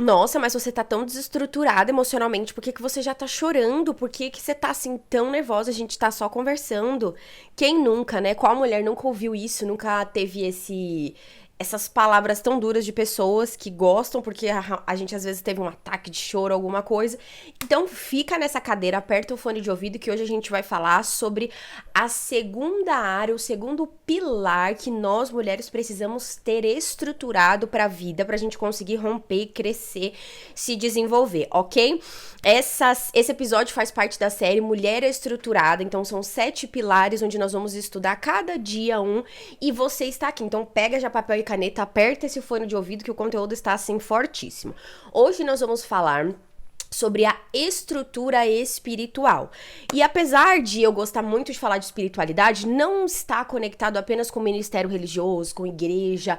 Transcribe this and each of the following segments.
Nossa, mas você tá tão desestruturada emocionalmente, por que que você já tá chorando? Por que que você tá assim tão nervosa? A gente tá só conversando. Quem nunca, né? Qual mulher nunca ouviu isso? Nunca teve essas palavras tão duras de pessoas que gostam porque a gente às vezes teve um ataque de choro, alguma coisa. Então fica nessa cadeira, aperta o fone de ouvido que hoje a gente vai falar sobre a segunda área, o segundo pilar que nós mulheres precisamos ter estruturado para a vida, pra gente conseguir romper, crescer, se desenvolver, ok? Esse episódio faz parte da série Mulher Estruturada, então são 7 pilares onde nós vamos estudar cada dia um e você está aqui. Então pega já papel e caneta, aperta esse fone de ouvido que o conteúdo está assim fortíssimo. Hoje nós vamos falar sobre a estrutura espiritual. E apesar de eu gostar muito de falar de espiritualidade, não está conectado apenas com o ministério religioso, com igreja,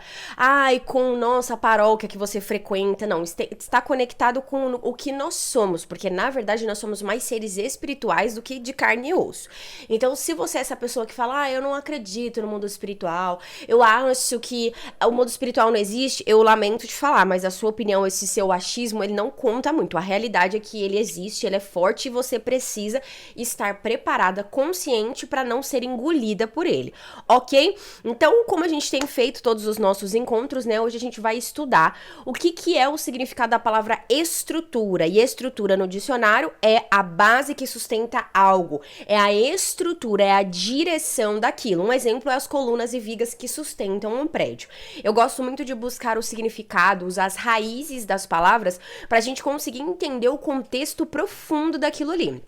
com nossa paróquia que você frequenta, não, está conectado com o que nós somos, porque na verdade nós somos mais seres espirituais do que de carne e osso. Então, se você é essa pessoa que fala, eu não acredito no mundo espiritual, eu acho que o mundo espiritual não existe, eu lamento te falar, mas a sua opinião, esse seu achismo, ele não conta muito. A realidade é que ele existe, ele é forte e você precisa estar preparada, consciente para não ser engolida por ele, ok? Então, como a gente tem feito todos os nossos encontros, né? Hoje a gente vai estudar o que é o significado da palavra estrutura. E estrutura no dicionário é a base que sustenta algo, é a estrutura, é a direção daquilo. Um exemplo é as colunas e vigas que sustentam um prédio. Eu gosto muito de buscar o significado, usar as raízes das palavras para a gente conseguir entender o contexto profundo daquilo ali.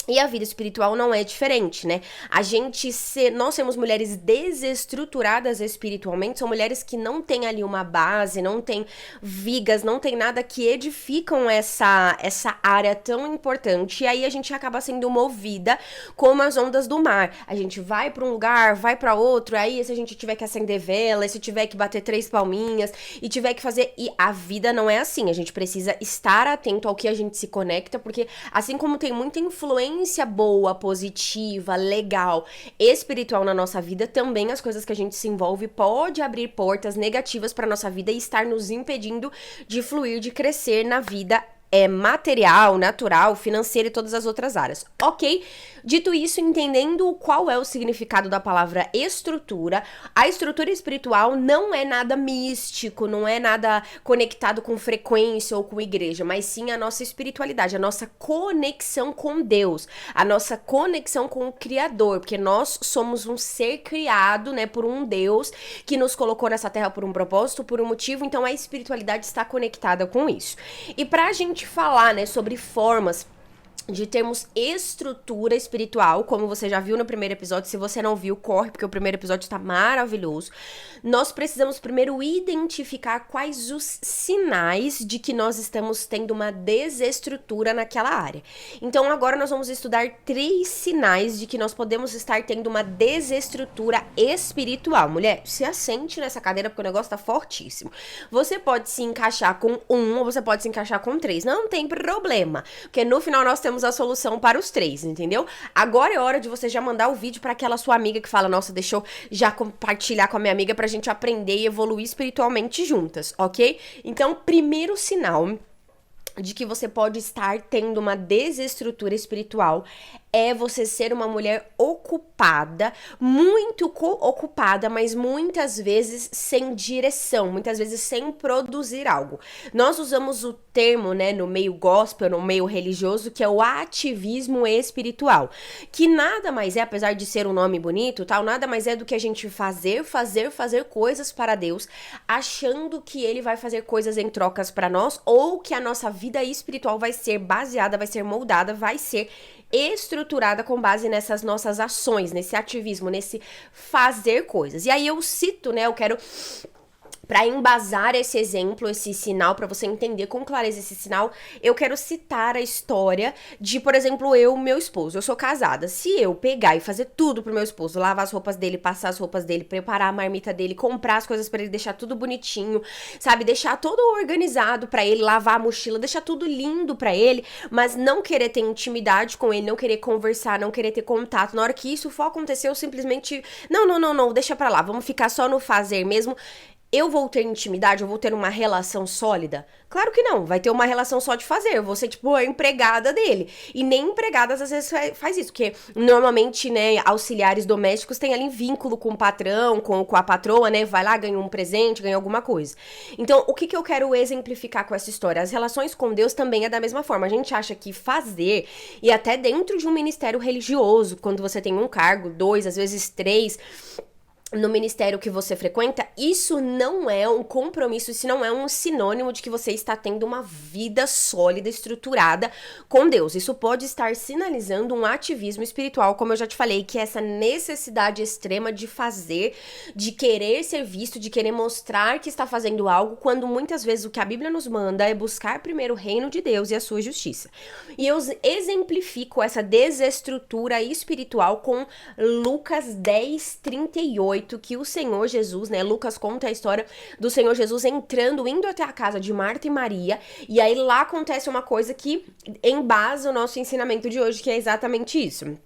E a vida espiritual não é diferente, né? Nós somos mulheres desestruturadas espiritualmente, são mulheres que não têm ali uma base, não tem vigas, não tem nada que edificam essa área tão importante. E aí a gente acaba sendo movida como as ondas do mar. A gente vai pra um lugar, vai pra outro, aí se a gente tiver que acender vela, se tiver que bater 3 palminhas e tiver que fazer... E a vida não é assim, a gente precisa estar atento ao que a gente se conecta, porque assim como tem muita influência boa, positiva, legal, espiritual na nossa vida, também as coisas que a gente se envolve pode abrir portas negativas para nossa vida e estar nos impedindo de fluir, de crescer na vida material, natural, financeira e todas as outras áreas, ok? Dito isso, entendendo qual é o significado da palavra estrutura, a estrutura espiritual não é nada místico, não é nada conectado com frequência ou com igreja, mas sim a nossa espiritualidade, a nossa conexão com Deus, a nossa conexão com o Criador, porque nós somos um ser criado, né, por um Deus que nos colocou nessa terra por um propósito, por um motivo, então a espiritualidade está conectada com isso. E pra gente falar, né, sobre formas de termos estrutura espiritual, como você já viu no primeiro episódio. Se você não viu, corre, porque o primeiro episódio tá maravilhoso. Nós precisamos primeiro identificar quais os sinais de que nós estamos tendo uma desestrutura naquela área. Então agora nós vamos estudar 3 sinais de que nós podemos estar tendo uma desestrutura espiritual. Mulher, se assente nessa cadeira porque o negócio tá fortíssimo. Você pode se encaixar com 1 ou você pode se encaixar com 3. Não tem problema, porque no final nós temos a solução para os 3, entendeu? Agora é hora de você já mandar o vídeo para aquela sua amiga que fala, nossa, deixa eu já compartilhar com a minha amiga pra gente aprender e evoluir espiritualmente juntas, ok? Então, primeiro sinal de que você pode estar tendo uma desestrutura espiritual é você ser uma mulher ocupada, muito ocupada, mas muitas vezes sem direção, muitas vezes sem produzir algo. Nós usamos o termo, né, no meio gospel, no meio religioso, que é o ativismo espiritual, que nada mais é, apesar de ser um nome bonito, tal, nada mais é do que a gente fazer coisas para Deus, achando que ele vai fazer coisas em trocas para nós, ou que a nossa vida espiritual vai ser baseada, vai ser moldada, vai ser estruturada com base nessas nossas ações, nesse ativismo, nesse fazer coisas. E aí eu cito, né, eu quero... Para embasar esse exemplo, esse sinal, para você entender com clareza esse sinal, eu quero citar a história de, por exemplo, meu esposo. Eu sou casada. Se eu pegar e fazer tudo pro meu esposo, lavar as roupas dele, passar as roupas dele, preparar a marmita dele, comprar as coisas para ele, deixar tudo bonitinho, sabe? Deixar tudo organizado para ele, lavar a mochila, deixar tudo lindo para ele, mas não querer ter intimidade com ele, não querer conversar, não querer ter contato. Na hora que isso for acontecer, eu simplesmente... Não, deixa pra lá. Vamos ficar só no fazer mesmo. eu vou ter intimidade, eu vou ter uma relação sólida? Claro que não, vai ter uma relação só de fazer, eu vou ser tipo a empregada dele. E nem empregadas às vezes faz isso, porque normalmente, né, auxiliares domésticos têm ali vínculo com o patrão, com a patroa, né, vai lá, ganha um presente, ganha alguma coisa. Então, o que eu quero exemplificar com essa história? As relações com Deus também é da mesma forma. A gente acha que fazer, e até dentro de um ministério religioso, quando você tem um cargo, 2, às vezes 3, no ministério que você frequenta, isso não é um compromisso, isso não é um sinônimo de que você está tendo uma vida sólida, estruturada com Deus. Isso pode estar sinalizando um ativismo espiritual, como eu já te falei, que é essa necessidade extrema de fazer, de querer ser visto, de querer mostrar que está fazendo algo, quando muitas vezes o que a Bíblia nos manda é buscar primeiro o reino de Deus e a sua justiça. E eu exemplifico essa desestrutura espiritual com Lucas 10:38, que o Senhor Jesus, né, Lucas conta a história do Senhor Jesus indo até a casa de Marta e Maria, e aí lá acontece uma coisa que embasa o nosso ensinamento de hoje, que é exatamente isso.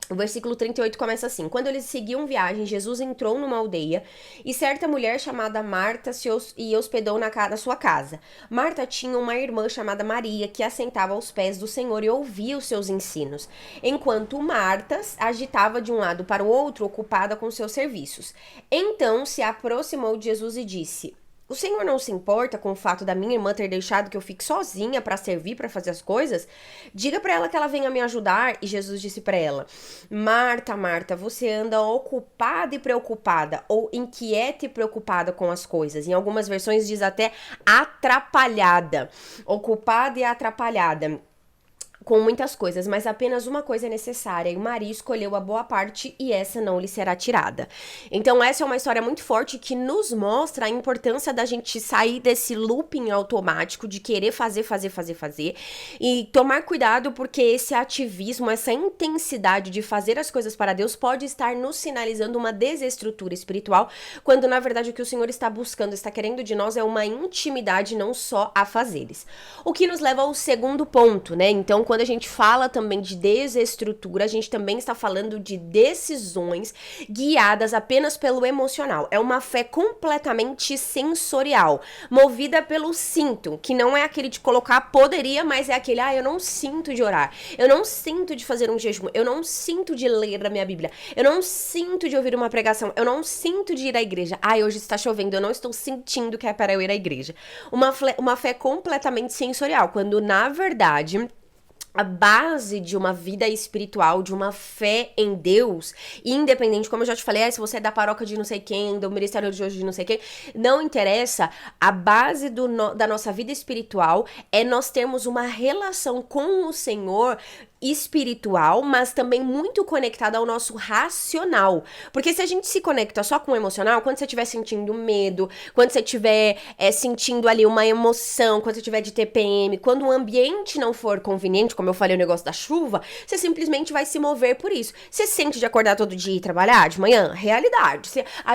O versículo 38 começa assim: quando eles seguiam viagem, Jesus entrou numa aldeia e certa mulher chamada Marta se hospedou na sua casa. Marta tinha uma irmã chamada Maria que assentava aos pés do Senhor e ouvia os seus ensinos, enquanto Marta agitava de um lado para o outro, ocupada com seus serviços. Então se aproximou de Jesus e disse: o Senhor não se importa com o fato da minha irmã ter deixado que eu fique sozinha para servir, para fazer as coisas? Diga para ela que ela venha me ajudar. E Jesus disse para ela: Marta, Marta, você anda ocupada e preocupada, ou inquieta e preocupada com as coisas. Em algumas versões diz até atrapalhada. Ocupada e atrapalhada com muitas coisas, mas apenas uma coisa é necessária, e Maria escolheu a boa parte e essa não lhe será tirada. Então essa é uma história muito forte que nos mostra a importância da gente sair desse looping automático de querer fazer e tomar cuidado, porque esse ativismo, essa intensidade de fazer as coisas para Deus pode estar nos sinalizando uma desestrutura espiritual, quando na verdade o que o Senhor está buscando, está querendo de nós é uma intimidade, não só a fazeres. O que nos leva ao segundo ponto, né? Então, quando a gente fala também de desestrutura, a gente também está falando de decisões guiadas apenas pelo emocional. É uma fé completamente sensorial, movida pelo sinto, que não é aquele de colocar poderia, mas é aquele, eu não sinto de orar, eu não sinto de fazer um jejum, eu não sinto de ler a minha Bíblia, eu não sinto de ouvir uma pregação, eu não sinto de ir à igreja. Hoje está chovendo, eu não estou sentindo que é para eu ir à igreja. Uma fé completamente sensorial, quando na verdade a base de uma vida espiritual, de uma fé em Deus, independente, como eu já te falei, se você é da paróquia de não sei quem, do ministério de hoje de não sei quem, não interessa, a base da nossa vida espiritual é nós termos uma relação com o Senhor espiritual, mas também muito conectada ao nosso racional. Porque se a gente se conecta só com o emocional, quando você estiver sentindo medo, quando você estiver sentindo ali uma emoção, quando você estiver de TPM, quando o ambiente não for conveniente, como eu falei o negócio da chuva, você simplesmente vai se mover por isso. Você sente de acordar todo dia e trabalhar de manhã? Realidade.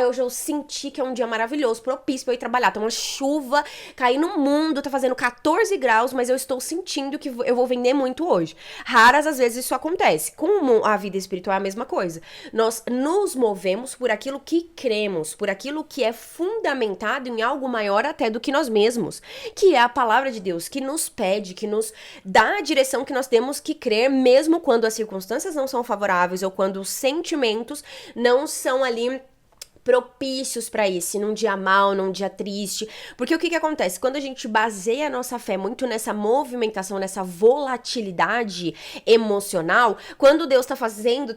Hoje eu senti que é um dia maravilhoso, propício pra eu ir trabalhar. Tá uma chuva caindo no mundo, tá fazendo 14 graus, mas eu estou sentindo que eu vou vender muito hoje. Raras às vezes isso acontece. Com a vida espiritual é a mesma coisa. Nós nos movemos por aquilo que cremos, por aquilo que é fundamentado em algo maior até do que nós mesmos, que é a palavra de Deus, que nos pede, que nos dá a direção que nós temos que crer, mesmo quando as circunstâncias não são favoráveis ou quando os sentimentos não são ali propícios para isso, num dia mau, num dia triste. Porque o que acontece? Quando a gente baseia a nossa fé muito nessa movimentação, nessa volatilidade emocional, quando Deus tá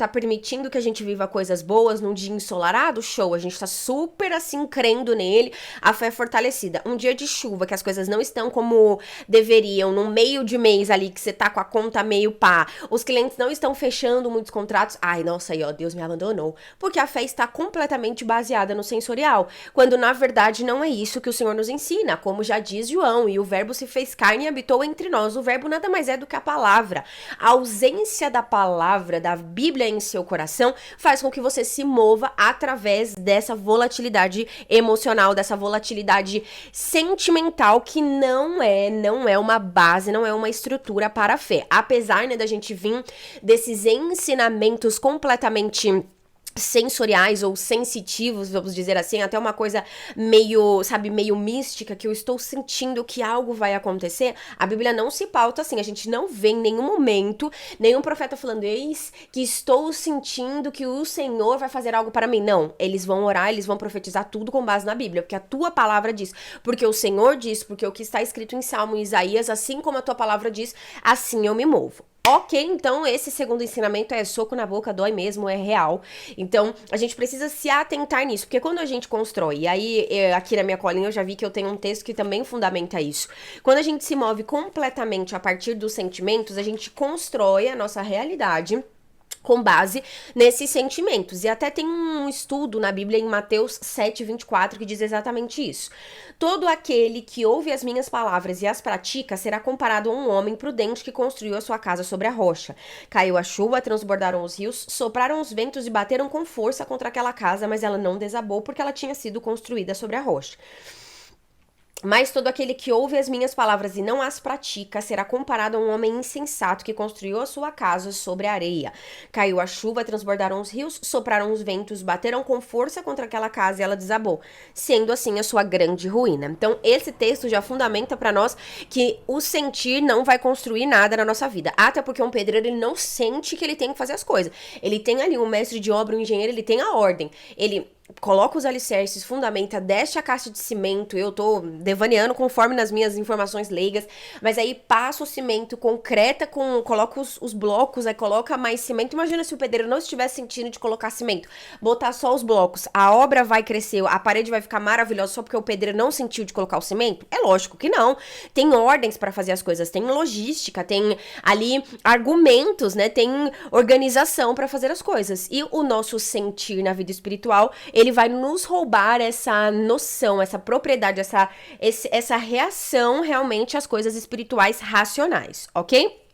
permitindo que a gente viva coisas boas num dia ensolarado, show, a gente tá super assim crendo nele, a fé é fortalecida. Um dia de chuva, que as coisas não estão como deveriam, no meio de mês ali, que você tá com a conta meio pá, os clientes não estão fechando muitos contratos, nossa, aí ó, Deus me abandonou. Porque a fé está completamente baseada no sensorial, quando na verdade não é isso que o Senhor nos ensina, como já diz João, e o verbo se fez carne e habitou entre nós. O verbo nada mais é do que a palavra. A ausência da palavra, da Bíblia em seu coração, faz com que você se mova através dessa volatilidade emocional, dessa volatilidade sentimental, que não é uma base, não é uma estrutura para a fé. Apesar, né, da gente vir desses ensinamentos completamente sensoriais ou sensitivos, vamos dizer assim, até uma coisa meio, sabe, meio mística, que eu estou sentindo que algo vai acontecer, a Bíblia não se pauta assim, a gente não vê em nenhum momento nenhum profeta falando, eis que estou sentindo que o Senhor vai fazer algo para mim. Não, eles vão orar, eles vão profetizar tudo com base na Bíblia, porque a tua palavra diz, porque o Senhor diz, porque o que está escrito em Salmo e Isaías, assim como a tua palavra diz, assim eu me movo. Ok, então esse segundo ensinamento é soco na boca, dói mesmo, é real. Então, a gente precisa se atentar nisso, porque quando a gente constrói, e aí aqui na minha colinha eu já vi que eu tenho um texto que também fundamenta isso. Quando a gente se move completamente a partir dos sentimentos, a gente constrói a nossa realidade com base nesses sentimentos. E até tem um estudo na Bíblia em Mateus 7:24 que diz exatamente isso. Todo aquele que ouve as minhas palavras e as pratica será comparado a um homem prudente que construiu a sua casa sobre a rocha. Caiu a chuva, transbordaram os rios, sopraram os ventos e bateram com força contra aquela casa, mas ela não desabou porque ela tinha sido construída sobre a rocha. Mas todo aquele que ouve as minhas palavras e não as pratica será comparado a um homem insensato que construiu a sua casa sobre a areia. Caiu a chuva, transbordaram os rios, sopraram os ventos, bateram com força contra aquela casa e ela desabou, sendo assim a sua grande ruína. Então, esse texto já fundamenta para nós que o sentir não vai construir nada na nossa vida. Até porque um pedreiro, ele não sente que ele tem que fazer as coisas. Ele tem ali um mestre de obra, um engenheiro, ele tem a ordem. Ele coloca os alicerces, fundamenta, desce a caixa de cimento, eu tô devaneando conforme nas minhas informações leigas, mas aí passa o cimento, concreta, coloca os blocos, aí coloca mais cimento. Imagina se o pedreiro não estivesse sentindo de colocar cimento, botar só os blocos, a obra vai crescer, a parede vai ficar maravilhosa só porque o pedreiro não sentiu de colocar o cimento? É lógico que não. Tem ordens para fazer as coisas, tem logística, tem ali argumentos, né? Tem organização para fazer as coisas. E o nosso sentir na vida espiritual, ele vai nos roubar essa noção, essa propriedade, essa reação realmente às coisas espirituais racionais, ok?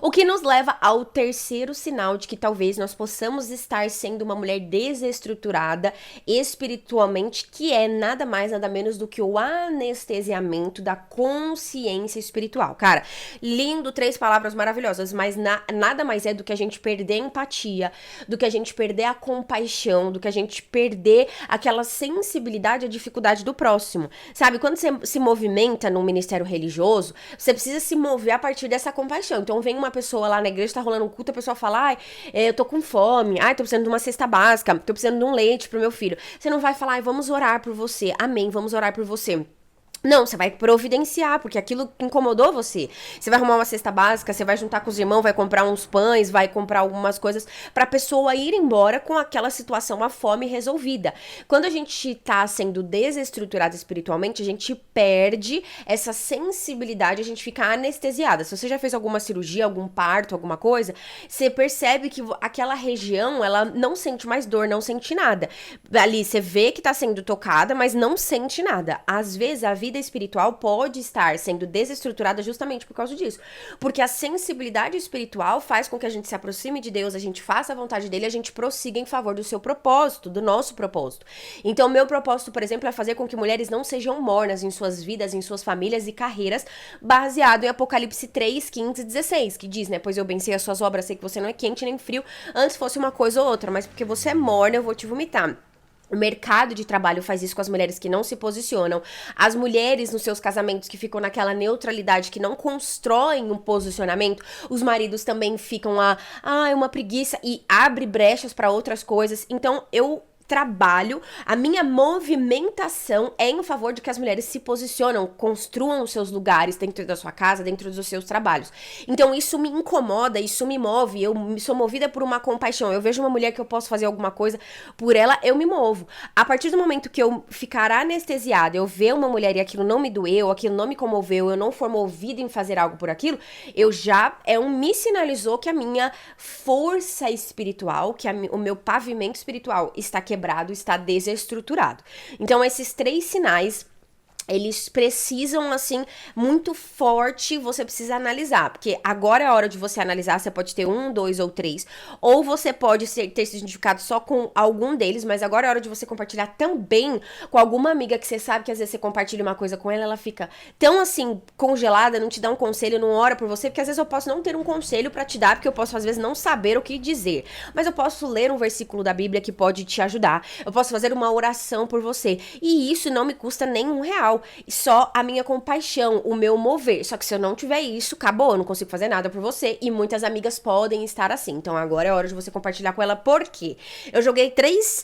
O que nos leva ao terceiro sinal de que talvez nós possamos estar sendo uma mulher desestruturada espiritualmente, que é nada mais, nada menos do que o anestesiamento da consciência espiritual. Cara, lindo, 3 palavras maravilhosas, mas nada mais é do que a gente perder a empatia, do que a gente perder a compaixão, do que a gente perder aquela sensibilidade à dificuldade do próximo. Sabe, quando você se movimenta num ministério religioso, você precisa se mover a partir dessa compaixão. Então vem uma pessoa lá na igreja, tá rolando um culto, a pessoa fala, ai, eu tô com fome, ai, tô precisando de uma cesta básica, tô precisando de um leite pro meu filho. Você não vai falar, ai, vamos orar por você, amém, vamos orar por você. Não, você vai providenciar, porque aquilo incomodou você. Você vai arrumar uma cesta básica, você vai juntar com os irmãos, vai comprar uns pães, vai comprar algumas coisas pra pessoa ir embora com aquela situação, a fome resolvida. Quando a gente tá sendo desestruturada espiritualmente, a gente perde essa sensibilidade, a gente fica anestesiada. Se você já fez alguma cirurgia, algum parto, alguma coisa, você percebe que aquela região, ela não sente mais dor, não sente nada. Ali, você vê que tá sendo tocada, mas não sente nada. Às vezes, a vida espiritual pode estar sendo desestruturada justamente por causa disso. Porque a sensibilidade espiritual faz com que a gente se aproxime de Deus, a gente faça a vontade dele, a gente prossiga em favor do seu propósito, do nosso propósito. Então, meu propósito, por exemplo, é fazer com que mulheres não sejam mornas em suas vidas, em suas famílias e carreiras, baseado em Apocalipse 3, 15 e 16, que diz, né, pois eu bem sei as suas obras, sei que você não é quente nem frio, antes fosse uma coisa ou outra, mas porque você é morna, eu vou te vomitar. O mercado de trabalho faz isso com as mulheres que não se posicionam. As mulheres nos seus casamentos que ficam naquela neutralidade, que não constroem um posicionamento. Os maridos também ficam lá, uma preguiça, e abre brechas para outras coisas. Então, eu trabalho, a minha movimentação é em favor de que as mulheres se posicionam, construam os seus lugares dentro da sua casa, dentro dos seus trabalhos. Então isso me incomoda, isso me move, eu sou movida por uma compaixão. Eu vejo uma mulher que eu posso fazer alguma coisa por ela, eu me movo. A partir do momento que eu ficar anestesiada, eu ver uma mulher e aquilo não me doeu, aquilo não me comoveu, eu não for movida em fazer algo por aquilo, me sinalizou que a minha força espiritual, que o meu pavimento espiritual está quebrado, está desestruturado. Então, esses 3 sinais eles precisam, assim, muito forte, você precisa analisar, porque agora é a hora de você analisar, você pode ter um, dois ou três, ou você pode ter se identificado só com algum deles, mas agora é a hora de você compartilhar também com alguma amiga que você sabe que às vezes você compartilha uma coisa com ela, ela fica tão, assim, congelada, não te dá um conselho, não ora por você, porque às vezes eu posso não ter um conselho pra te dar, porque eu posso às vezes não saber o que dizer, mas eu posso ler um versículo da Bíblia que pode te ajudar, eu posso fazer uma oração por você, e isso não me custa nenhum real, só a minha compaixão, o meu mover. Só que se eu não tiver isso, acabou, eu não consigo fazer nada por você. E muitas amigas podem estar assim. Então agora é hora de você compartilhar com ela. Por quê? Eu joguei 3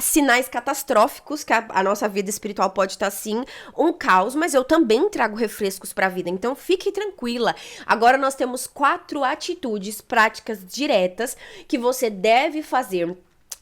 sinais catastróficos que a nossa vida espiritual pode estar assim, um caos, mas eu também trago refrescos para a vida, então fique tranquila. Agora nós temos 4 atitudes práticas diretas que você deve fazer,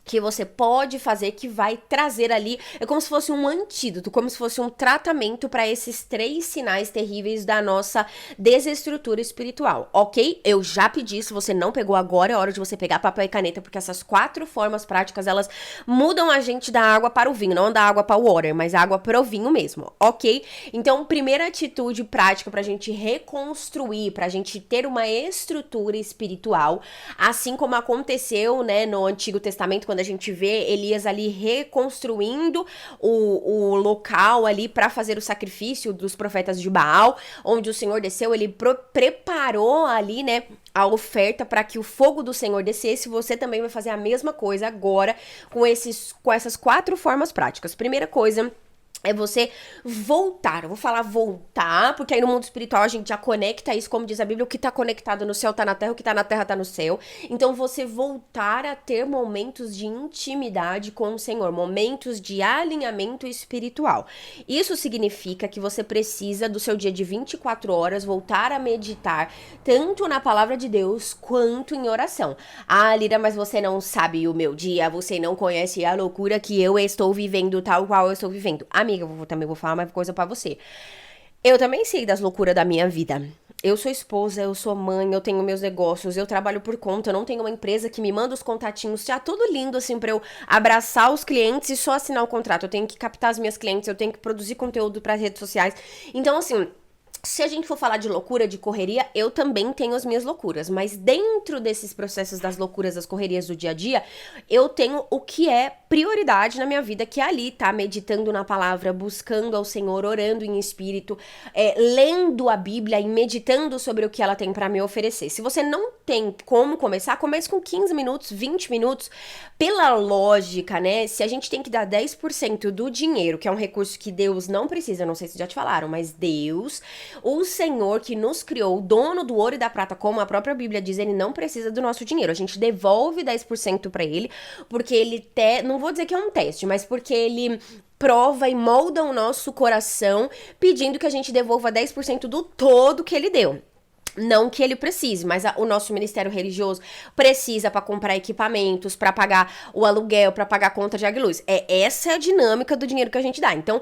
que você pode fazer, que vai trazer ali, é como se fosse um antídoto, como se fosse um tratamento para esses 3 sinais terríveis da nossa desestrutura espiritual, ok? Eu já pedi, se você não pegou agora, é hora de você pegar papel e caneta, porque essas 4 formas práticas, elas mudam a gente da água para o vinho, não da água para o water, mas a água para o vinho mesmo, ok? Então, primeira atitude prática pra gente reconstruir, pra gente ter uma estrutura espiritual, assim como aconteceu, né, no Antigo Testamento, quando a gente vê Elias ali reconstruindo o local ali para fazer o sacrifício dos profetas de Baal, onde o Senhor desceu, ele preparou ali, né, a oferta para que o fogo do Senhor descesse. Você também vai fazer a mesma coisa agora com essas 4 formas práticas. Primeira coisa é você voltar. Eu vou falar voltar, porque aí no mundo espiritual a gente já conecta isso, como diz a Bíblia, o que tá conectado no céu tá na terra, o que tá na terra tá no céu. Então você voltar a ter momentos de intimidade com o Senhor, momentos de alinhamento espiritual. Isso significa que você precisa do seu dia de 24 horas voltar a meditar tanto na palavra de Deus quanto em oração. Ah, Lira, mas você não sabe o meu dia, você não conhece a loucura que eu estou vivendo, tal qual eu estou vivendo. Amiga, eu também vou falar uma coisa pra você. Eu também sei das loucuras da minha vida. Eu sou esposa, eu sou mãe, eu tenho meus negócios, eu trabalho por conta, eu não tenho uma empresa que me manda os contatinhos, já tudo lindo assim pra eu abraçar os clientes e só assinar o contrato. Eu tenho que captar as minhas clientes, eu tenho que produzir conteúdo para redes sociais. Então, assim, se a gente for falar de loucura, de correria, eu também tenho as minhas loucuras. Mas dentro desses processos das loucuras, das correrias do dia a dia, eu tenho o que é prioridade na minha vida, que é ali, tá? Meditando na palavra, buscando ao Senhor, orando em espírito, lendo a Bíblia e meditando sobre o que ela tem pra me oferecer. Se você não tem como começar, comece com 15 minutos, 20 minutos. Pela lógica, né? Se a gente tem que dar 10% do dinheiro, que é um recurso que Deus não precisa, não sei se já te falaram, mas Deus, o Senhor que nos criou, o dono do ouro e da prata, como a própria Bíblia diz, ele não precisa do nosso dinheiro. A gente devolve 10% pra ele, porque ele não vou dizer que é um teste, mas porque ele prova e molda o nosso coração, pedindo que a gente devolva 10% do todo que ele deu. Não que ele precise, mas o nosso ministério religioso precisa para comprar equipamentos, para pagar o aluguel, para pagar a conta de água e luz. Essa é a dinâmica do dinheiro que a gente dá. Então,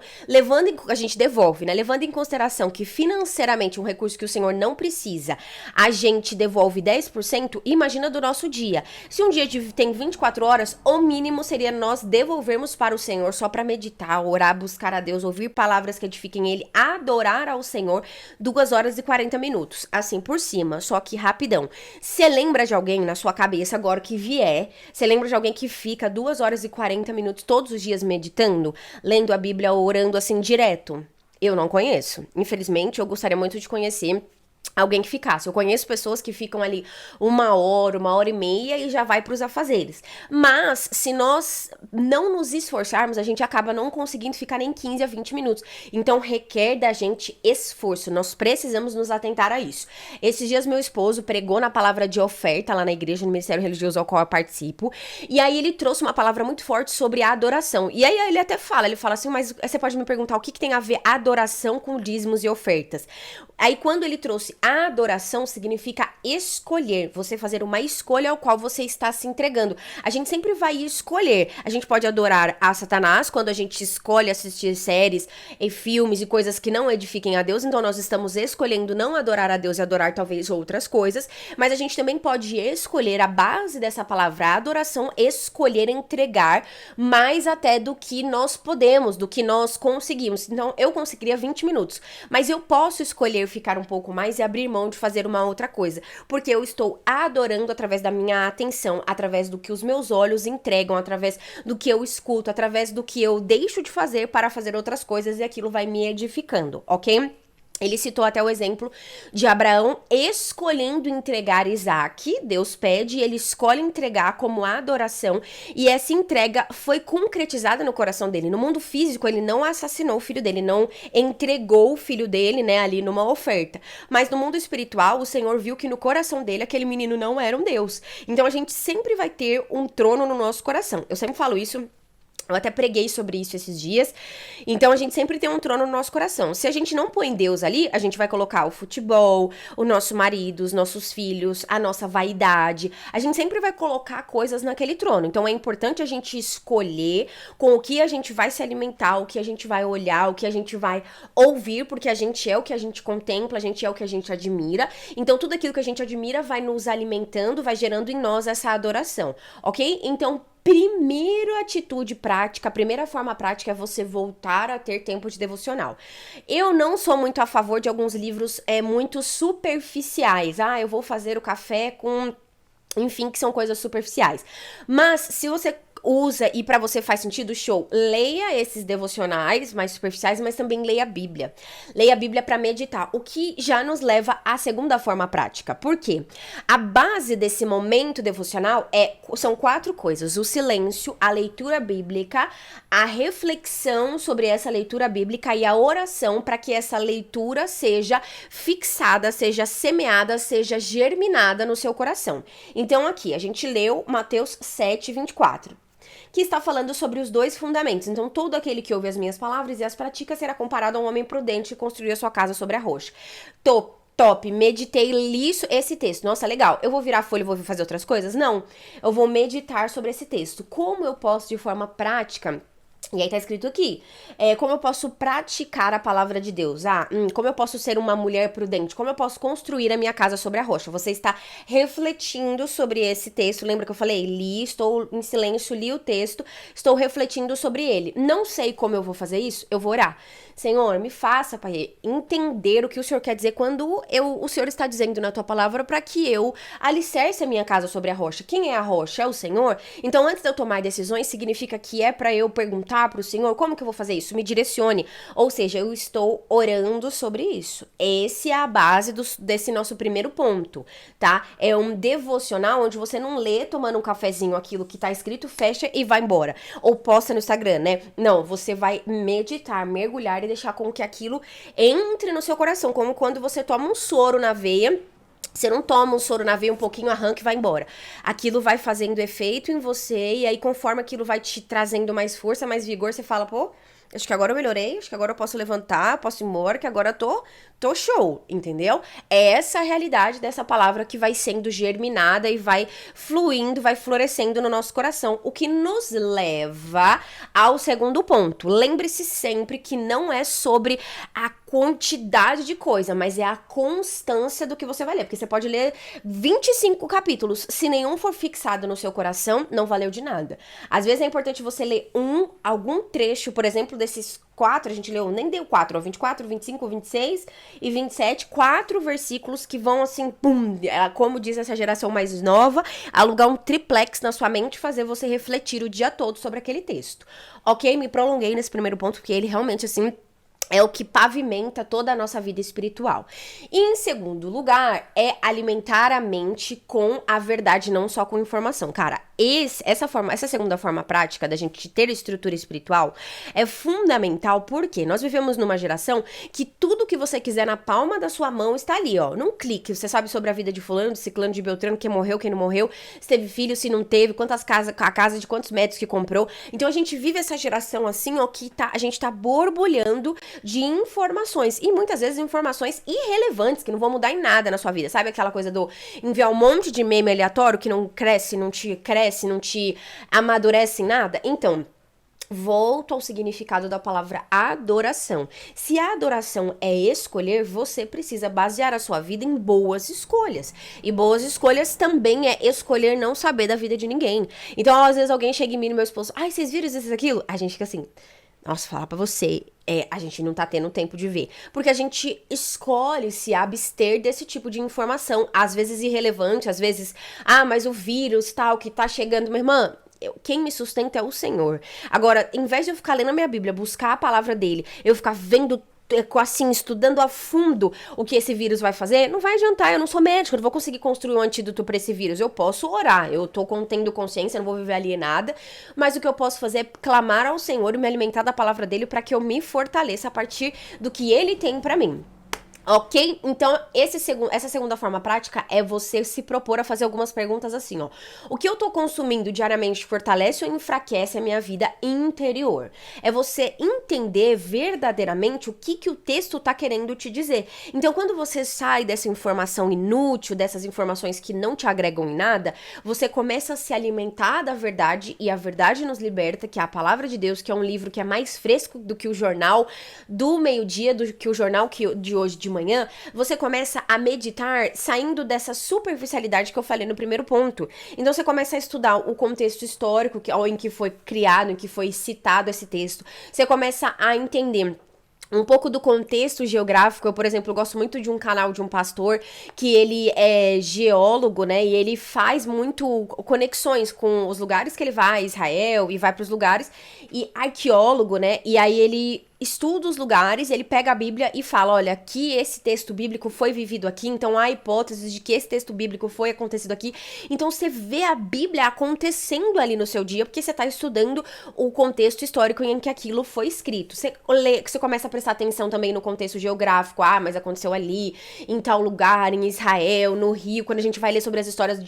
a gente devolve, né? Levando em consideração que financeiramente um recurso que o Senhor não precisa, a gente devolve 10%, imagina do nosso dia. Se um dia tem 24 horas, o mínimo seria nós devolvermos para o Senhor só para meditar, orar, buscar a Deus, ouvir palavras que edifiquem Ele, adorar ao Senhor 2 horas e 40 minutos. Assim, por cima, só que rapidão. Você lembra de alguém na sua cabeça agora que vier? Você lembra de alguém que fica 2 horas e 40 minutos todos os dias meditando, lendo a Bíblia, orando assim direto? Eu não conheço. Infelizmente, eu gostaria muito de conhecer alguém que ficasse. Eu conheço pessoas que ficam ali 1 hora e meia e já vai pros afazeres. Mas, se nós não nos esforçarmos, a gente acaba não conseguindo ficar nem 15 a 20 minutos. Então, requer da gente esforço. Nós precisamos nos atentar a isso. Esses dias, meu esposo pregou na palavra de oferta lá na igreja, no Ministério Religioso ao qual eu participo. E aí, ele trouxe uma palavra muito forte sobre a adoração. E aí, ele até fala, assim, mas você pode me perguntar o que tem a ver adoração com dízimos e ofertas? Aí, quando ele trouxe a adoração, significa escolher. Você fazer uma escolha ao qual você está se entregando. A gente sempre vai escolher. A gente pode adorar a Satanás quando a gente escolhe assistir séries e filmes e coisas que não edifiquem a Deus. Então, nós estamos escolhendo não adorar a Deus e adorar talvez outras coisas. Mas a gente também pode escolher, a base dessa palavra adoração, escolher entregar mais até do que nós podemos, do que nós conseguimos. Então, eu conseguiria 20 minutos. Mas eu posso escolher ficar um pouco mais e abrir mão de fazer uma outra coisa, porque eu estou adorando através da minha atenção, através do que os meus olhos entregam, através do que eu escuto, através do que eu deixo de fazer para fazer outras coisas, e aquilo vai me edificando, ok? Ele citou até o exemplo de Abraão escolhendo entregar Isaac. Deus pede e ele escolhe entregar como adoração. E essa entrega foi concretizada no coração dele. No mundo físico, ele não assassinou o filho dele, não entregou o filho dele, né, ali numa oferta. Mas no mundo espiritual, o Senhor viu que no coração dele, aquele menino não era um Deus. Então a gente sempre vai ter um trono no nosso coração. Eu sempre falo isso. Eu até preguei sobre isso esses dias. Então, a gente sempre tem um trono no nosso coração. Se a gente não põe Deus ali, a gente vai colocar o futebol, o nosso marido, os nossos filhos, a nossa vaidade. A gente sempre vai colocar coisas naquele trono. Então, é importante a gente escolher com o que a gente vai se alimentar, o que a gente vai olhar, o que a gente vai ouvir, porque a gente é o que a gente contempla, a gente é o que a gente admira. Então, tudo aquilo que a gente admira vai nos alimentando, vai gerando em nós essa adoração, ok? Então, primeira atitude prática, a primeira forma prática é você voltar a ter tempo de devocional. Eu não sou muito a favor de alguns livros muito superficiais. Ah, eu vou fazer o café com... Enfim, que são coisas superficiais. Mas, se você usa e pra você faz sentido, show. Leia esses devocionais mais superficiais, mas também leia a Bíblia. Leia a Bíblia pra meditar, o que já nos leva à segunda forma prática. Por quê? A base desse momento devocional são 4 coisas: o silêncio, a leitura bíblica, a reflexão sobre essa leitura bíblica e a oração para que essa leitura seja fixada, seja semeada, seja germinada no seu coração. Então aqui, a gente leu Mateus 7:24. Que está falando sobre os 2 fundamentos. Então, todo aquele que ouve as minhas palavras e as pratica será comparado a um homem prudente que construiu a sua casa sobre a rocha. Top, meditei, li esse texto. Nossa, legal. Eu vou virar a folha e vou fazer outras coisas? Não. Eu vou meditar sobre esse texto. Como eu posso, de forma prática... E aí tá escrito aqui, como eu posso praticar a palavra de Deus? Como eu posso ser uma mulher prudente? Como eu posso construir a minha casa sobre a rocha? Você está refletindo sobre esse texto. Lembra que eu falei? Estou em silêncio, li o texto, estou refletindo sobre ele. Não sei como eu vou fazer isso? Eu vou orar. Senhor, me faça, Pai, entender o que o Senhor quer dizer quando o Senhor está dizendo na tua palavra para que eu alicerce a minha casa sobre a rocha. Quem é a rocha? É o Senhor? Então, antes de eu tomar decisões, significa que é para eu perguntar para o Senhor, como que eu vou fazer isso? Me direcione. Ou seja, eu estou orando sobre isso. Essa é a base desse nosso primeiro ponto, tá? É um devocional onde você não lê tomando um cafezinho aquilo que tá escrito, fecha e vai embora. Ou posta no Instagram, né? Não, você vai meditar, mergulhar e deixar com que aquilo entre no seu coração, como quando você toma um soro na veia. Você não toma um soro na veia, um pouquinho, arranca e vai embora. Aquilo vai fazendo efeito em você, e aí conforme aquilo vai te trazendo mais força, mais vigor, você fala, pô, acho que agora eu melhorei, acho que agora eu posso levantar, posso ir embora, que agora eu tô show, entendeu? É essa a realidade dessa palavra que vai sendo germinada e vai fluindo, vai florescendo no nosso coração. O que nos leva ao segundo ponto. Lembre-se sempre que não é sobre a quantidade de coisa, mas é a constância do que você vai ler. Porque você pode ler 25 capítulos, se nenhum for fixado no seu coração, não valeu de nada. Às vezes é importante você ler algum trecho, por exemplo, desses 4, a gente leu, nem deu 4, ó, 24, 25, 26 e 27, 4 versículos que vão assim, pum, como diz essa geração mais nova, alugar um triplex na sua mente e fazer você refletir o dia todo sobre aquele texto. Ok? Me prolonguei nesse primeiro ponto, porque ele realmente, assim, é o que pavimenta toda a nossa vida espiritual. E em segundo lugar, é alimentar a mente com a verdade, não só com informação. Cara, essa segunda forma prática da gente ter estrutura espiritual é fundamental porque nós vivemos numa geração que tudo que você quiser na palma da sua mão está ali, ó, num clique. Você sabe sobre a vida de fulano, de ciclano, de beltrano, quem morreu, quem não morreu, se teve filho, se não teve, quantas casas, a casa de quantos metros que comprou. Então a gente vive essa geração assim, ó, que a gente tá borbulhando de informações e muitas vezes informações irrelevantes que não vão mudar em nada na sua vida. Sabe aquela coisa do enviar um monte de meme aleatório que não cresce, não te amadurece em nada? Então, volto ao significado da palavra adoração. Se a adoração é escolher, você precisa basear a sua vida em boas escolhas. E boas escolhas também é escolher não saber da vida de ninguém. Então, às vezes alguém chega em mim e meu esposo, ai, vocês viram isso, aquilo? A gente fica assim, nossa, falar pra você, a gente não tá tendo tempo de ver. Porque a gente escolhe se abster desse tipo de informação, às vezes irrelevante, às vezes, mas o vírus tal, que tá chegando, minha irmã, quem me sustenta é o Senhor. Agora, em vez de eu ficar lendo a minha Bíblia, buscar a palavra dele, eu ficar vendo, assim, estudando a fundo o que esse vírus vai fazer, não vai adiantar. Eu não sou médico, eu não vou conseguir construir um antídoto pra esse vírus. Eu posso orar, eu tô tendo consciência, não vou viver alienada, mas o que eu posso fazer é clamar ao Senhor e me alimentar da palavra dele pra que eu me fortaleça a partir do que ele tem pra mim. Ok? Então, essa segunda forma prática é você se propor a fazer algumas perguntas assim, ó. O que eu tô consumindo diariamente fortalece ou enfraquece a minha vida interior? É você entender verdadeiramente o que o texto tá querendo te dizer. Então, quando você sai dessa informação inútil, dessas informações que não te agregam em nada, você começa a se alimentar da verdade, e a verdade nos liberta, que é a palavra de Deus, que é um livro que é mais fresco do que o jornal do meio-dia, do que o jornal de hoje de manhã. Você começa a meditar saindo dessa superficialidade que eu falei no primeiro ponto. Então você começa a estudar o contexto histórico em que foi criado, em que foi citado esse texto. Você começa a entender um pouco do contexto geográfico. Eu, por exemplo, gosto muito de um canal de um pastor que ele é geólogo, né? E ele faz muito conexões com os lugares que ele vai, Israel, e vai para os lugares, e arqueólogo, né? E aí ele estuda os lugares, ele pega a Bíblia e fala, olha, aqui esse texto bíblico foi vivido aqui, então há hipóteses de que esse texto bíblico foi acontecido aqui. Então você vê a Bíblia acontecendo ali no seu dia, porque você está estudando o contexto histórico em que aquilo foi escrito. Você começa a prestar atenção também no contexto geográfico, mas aconteceu ali, em tal lugar, em Israel, no Rio. Quando a gente vai ler sobre as histórias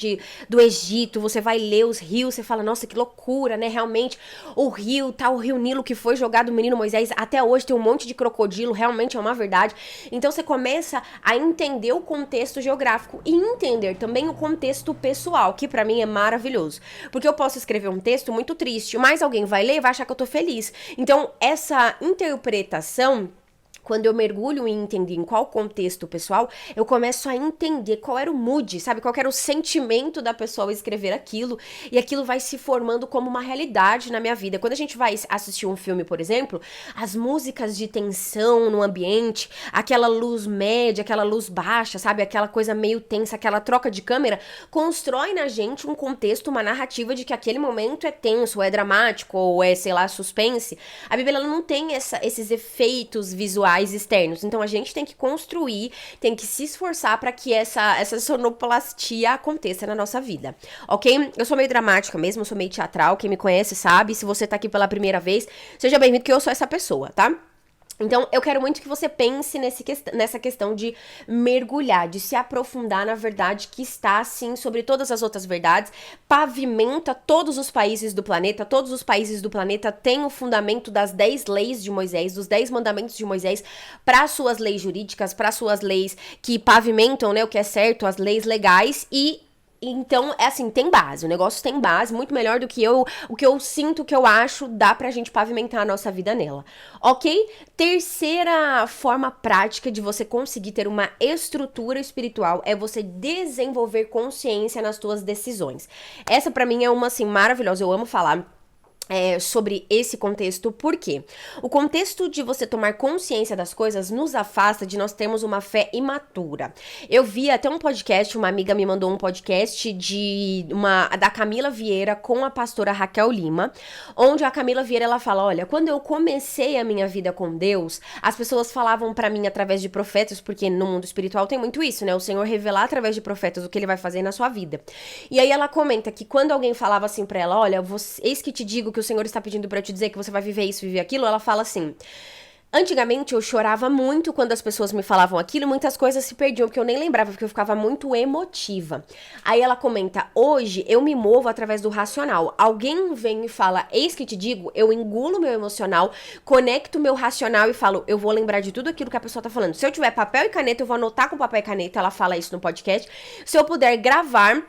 do Egito, você vai ler os rios, você fala, nossa, que loucura, né? Realmente, o rio Nilo que foi jogado o menino Moisés, até hoje tem um monte de crocodilo, realmente é uma verdade. Então você começa a entender o contexto geográfico e entender também o contexto pessoal, que pra mim é maravilhoso. Porque eu posso escrever um texto muito triste, mas alguém vai ler e vai achar que eu tô feliz. Então essa interpretação, quando eu mergulho em entender em qual contexto pessoal, eu começo a entender qual era o mood, sabe? Qual era o sentimento da pessoa ao escrever aquilo, e aquilo vai se formando como uma realidade na minha vida. Quando a gente vai assistir um filme, por exemplo, as músicas de tensão no ambiente, aquela luz média, aquela luz baixa, sabe? Aquela coisa meio tensa, aquela troca de câmera, constrói na gente um contexto, uma narrativa de que aquele momento é tenso, ou é dramático, ou é, sei lá, suspense. A Bíblia, ela não tem esses efeitos visuais externos. Então a gente tem que construir, tem que se esforçar para que essa sonoplastia aconteça na nossa vida, ok? Eu sou meio dramática mesmo, eu sou meio teatral, quem me conhece sabe. Se você tá aqui pela primeira vez, seja bem-vindo, que eu sou essa pessoa, tá? Então, eu quero muito que você pense nessa questão de mergulhar, de se aprofundar na verdade que está, assim, sobre todas as outras verdades, pavimenta todos os países do planeta. Todos os países do planeta têm o fundamento das 10 leis de Moisés, dos 10 mandamentos de Moisés, para suas leis jurídicas, para suas leis que pavimentam, né, o que é certo, as leis legais. E então, é assim, tem base, o negócio tem base, muito melhor do que o que eu sinto, o que eu acho, dá pra gente pavimentar a nossa vida nela, ok? Terceira forma prática de você conseguir ter uma estrutura espiritual é você desenvolver consciência nas suas decisões. Essa pra mim é uma, assim, maravilhosa, eu amo falar. sobre esse contexto, por quê? O contexto de você tomar consciência das coisas nos afasta de nós termos uma fé imatura. Eu vi até um podcast, uma amiga me mandou um podcast da Camila Vieira com a pastora Raquel Lima, onde a Camila Vieira, ela fala, olha, quando eu comecei a minha vida com Deus, as pessoas falavam pra mim através de profetas, porque no mundo espiritual tem muito isso, né? O Senhor revelar através de profetas o que ele vai fazer na sua vida. E aí ela comenta que quando alguém falava assim pra ela, olha, eis que te digo que o Senhor está pedindo pra eu te dizer que você vai viver isso, viver aquilo, ela fala assim: antigamente eu chorava muito quando as pessoas me falavam aquilo e muitas coisas se perdiam, porque eu nem lembrava, porque eu ficava muito emotiva. Aí ela comenta, hoje eu me movo através do racional. Alguém vem e fala, eis que te digo, eu engulo meu emocional, conecto meu racional e falo, eu vou lembrar de tudo aquilo que a pessoa tá falando. Se eu tiver papel e caneta, eu vou anotar com papel e caneta, ela fala isso no podcast. Se eu puder gravar,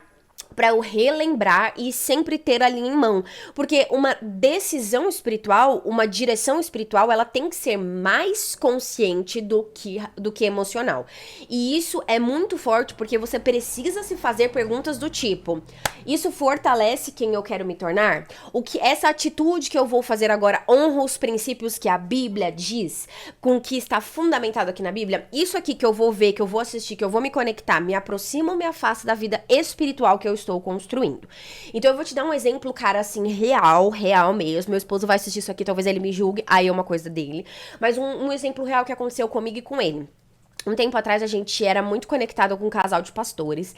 pra eu relembrar e sempre ter ali em mão. Porque uma decisão espiritual, uma direção espiritual, ela tem que ser mais consciente do que emocional. E isso é muito forte porque você precisa se fazer perguntas do tipo: isso fortalece quem eu quero me tornar? O que essa atitude que eu vou fazer agora honra os princípios que a Bíblia diz, com o que está fundamentado aqui na Bíblia? Isso aqui que eu vou ver, que eu vou assistir, que eu vou me conectar, me aproxima ou me afasta da vida espiritual que eu estou construindo. Então eu vou te dar um exemplo, cara, assim, real mesmo. Meu esposo vai assistir isso aqui, talvez ele me julgue, aí é uma coisa dele. Mas um exemplo real que aconteceu comigo e com ele. Um tempo atrás a gente era muito conectado com um casal de pastores,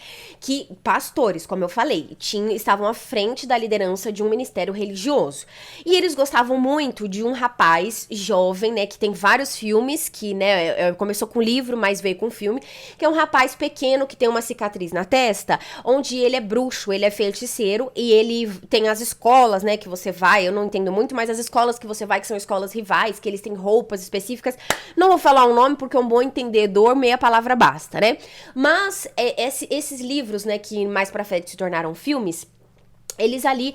como eu falei, estavam à frente da liderança de um ministério religioso. E eles gostavam muito de um rapaz jovem, né, que tem vários filmes, que, né, começou com livro, mas veio com filme, que é um rapaz pequeno que tem uma cicatriz na testa, onde ele é bruxo, ele é feiticeiro, e ele tem as escolas, né, que você vai, eu não entendo muito, mas as escolas que você vai, que são escolas rivais, que eles têm roupas específicas. Não vou falar o nome porque é um bom entendedor, meia palavra basta, né? Mas esses livros, né, que mais pra frente se tornaram filmes, eles ali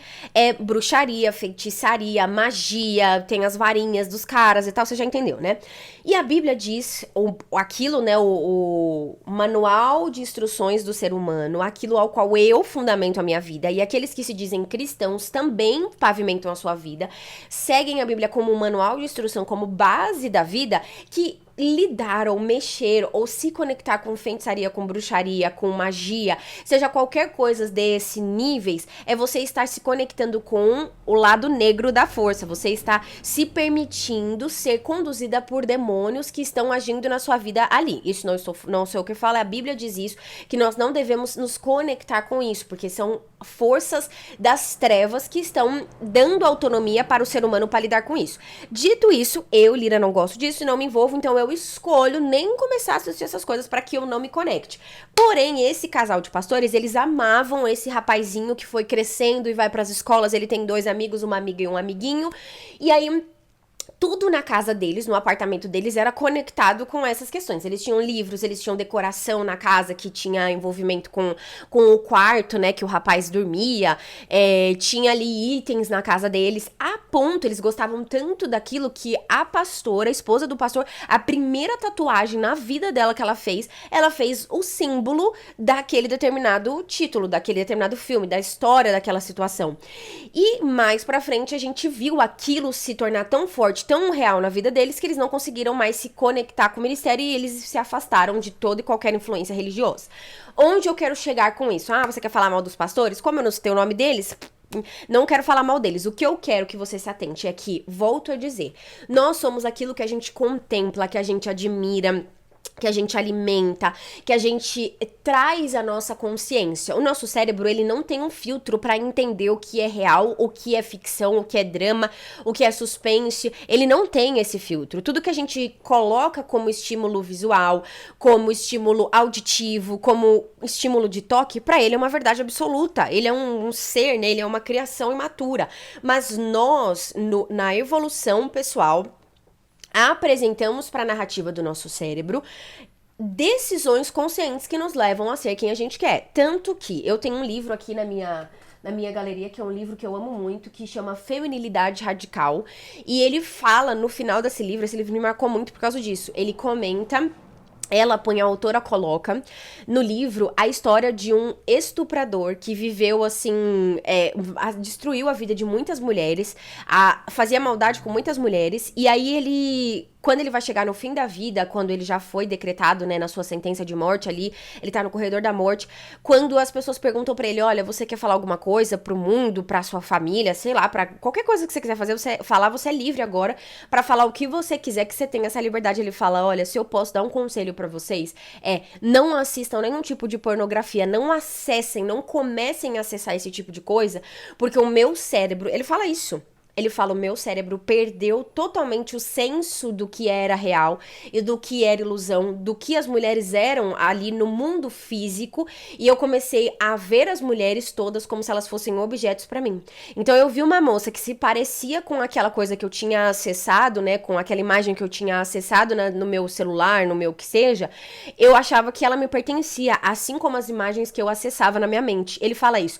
bruxaria, feitiçaria, magia, tem as varinhas dos caras e tal, você já entendeu, né? E a Bíblia diz, aquilo, né, o manual de instruções do ser humano, aquilo ao qual eu fundamento a minha vida, e aqueles que se dizem cristãos também pavimentam a sua vida, seguem a Bíblia como um manual de instrução, como base da vida, que lidar ou mexer ou se conectar com feitiçaria, com bruxaria, com magia, seja qualquer coisa desse níveis, é você estar se conectando com o lado negro da força, você está se permitindo ser conduzida por demônios que estão agindo na sua vida ali. Isso não sou o que falo, a Bíblia diz isso, que nós não devemos nos conectar com isso, porque são forças das trevas que estão dando autonomia para o ser humano para lidar com isso. Dito isso, eu, Lira, não gosto disso e não me envolvo, então eu escolho nem começar a assistir essas coisas para que eu não me conecte. Porém, esse casal de pastores, eles amavam esse rapazinho que foi crescendo e vai para as escolas, ele tem 2 amigos, uma amiga e um amiguinho, e aí tudo na casa deles, no apartamento deles, era conectado com essas questões. Eles tinham livros, eles tinham decoração na casa que tinha envolvimento com o quarto, né, que o rapaz dormia. Tinha ali itens na casa deles. A ponto, eles gostavam tanto daquilo que a pastora, a esposa do pastor, a primeira tatuagem na vida dela que ela fez o símbolo daquele determinado título, daquele determinado filme, da história daquela situação. E mais pra frente a gente viu aquilo se tornar tão forte, tão real na vida deles, que eles não conseguiram mais se conectar com o ministério e eles se afastaram de toda e qualquer influência religiosa. Onde eu quero chegar com isso? Ah, você quer falar mal dos pastores? Como eu não sei o nome deles, não quero falar mal deles. O que eu quero que você se atente é que, volto a dizer, nós somos aquilo que a gente contempla, que a gente admira, que a gente alimenta, que a gente traz à nossa consciência. O nosso cérebro, ele não tem um filtro pra entender o que é real, o que é ficção, o que é drama, o que é suspense. Ele não tem esse filtro. Tudo que a gente coloca como estímulo visual, como estímulo auditivo, como estímulo de toque, pra ele é uma verdade absoluta. Ele é um ser, né? Ele é uma criação imatura. Mas nós, na evolução pessoal, apresentamos para a narrativa do nosso cérebro decisões conscientes que nos levam a ser quem a gente quer. Tanto que eu tenho um livro aqui na minha galeria, que é um livro que eu amo muito, que chama Feminilidade Radical. E ele fala, no final desse livro, esse livro me marcou muito por causa disso, ele comenta ela põe, a autora coloca no livro a história de um estuprador que viveu assim, destruiu a vida de muitas mulheres, fazia maldade com muitas mulheres, e aí ele, quando ele vai chegar no fim da vida, quando ele já foi decretado, né, na sua sentença de morte ali, ele tá no corredor da morte, quando as pessoas perguntam pra ele, olha, você quer falar alguma coisa pro mundo, pra sua família, sei lá, pra qualquer coisa que você quiser fazer, você é livre agora pra falar o que você quiser, que você tem essa liberdade. Ele fala, olha, se eu posso dar um conselho pra vocês, não assistam nenhum tipo de pornografia, não acessem, não comecem a acessar esse tipo de coisa, porque o meu cérebro, ele fala isso. Ele fala, o meu cérebro perdeu totalmente o senso do que era real e do que era ilusão, do que as mulheres eram ali no mundo físico, e eu comecei a ver as mulheres todas como se elas fossem objetos pra mim. Então eu vi uma moça que se parecia com aquela coisa que eu tinha acessado, né, com aquela imagem que eu tinha acessado no meu celular, no meu que seja, eu achava que ela me pertencia, assim como as imagens que eu acessava na minha mente. Ele fala isso.